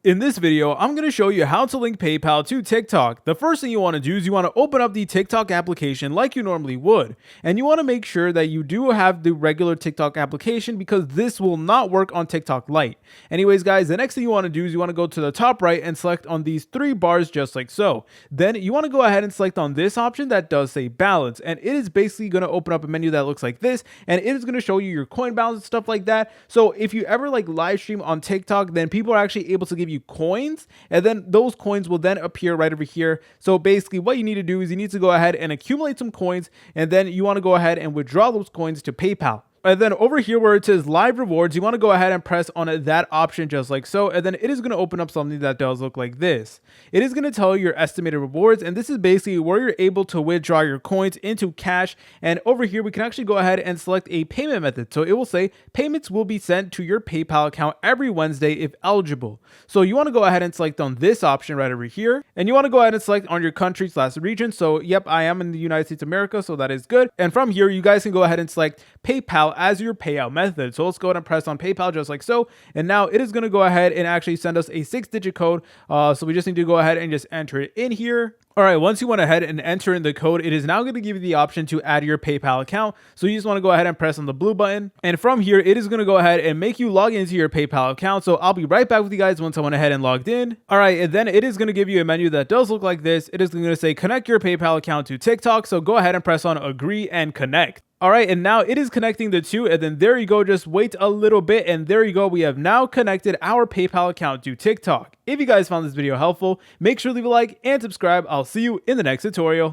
In this video, I'm going to show you how to link PayPal to TikTok. The first thing you want to do is you want to open up the TikTok application like you normally would. And you want to make sure that you do have the regular TikTok application because this will not work on TikTok Lite. Anyways, guys, the next thing you want to do is you want to go to the top right and select on these three bars just like so. Then you want to go ahead and select on this option that does say balance. And it is basically going to open up a menu that looks like this. And it is going to show you your coin balance and stuff like that. So if you ever like live stream on TikTok, then people are actually able to give you coins, and then those coins will then appear right over here. So basically what you need to do is you need to go ahead and accumulate some coins, and then you want to go ahead and withdraw those coins to PayPal. And then over here where it says live rewards, you want to go ahead and press on that option just like so. And then it is going to open up something that does look like this. It is going to tell you your estimated rewards. And this is basically where you're able to withdraw your coins into cash. And over here, we can actually go ahead and select a payment method. So it will say payments will be sent to your PayPal account every Wednesday if eligible. So you want to go ahead and select on this option right over here. And you want to go ahead and select on your country/region. So yep, I am in the United States of America. So that is good. And from here, you guys can go ahead and select PayPal as your payout method. So let's go ahead and press on PayPal just like so. And now it is going to go ahead and actually send us a 6-digit code. So we just need to go ahead and just enter it in here. All right, once you went ahead and enter in the code, it is now going to give you the option to add your PayPal account. So you just want to go ahead and press on the blue button. And from here, it is going to go ahead and make you log into your PayPal account. So I'll be right back with you guys once I went ahead and logged in. All right, and then it is going to give you a menu that does look like this. It is going to say connect your PayPal account to TikTok. So go ahead and press on agree and connect. All right, and now it is connecting the two, and then there you go, just wait a little bit, and there you go, we have now connected our PayPal account to TikTok. If you guys found this video helpful, make sure to leave a like and subscribe. I'll see you in the next tutorial.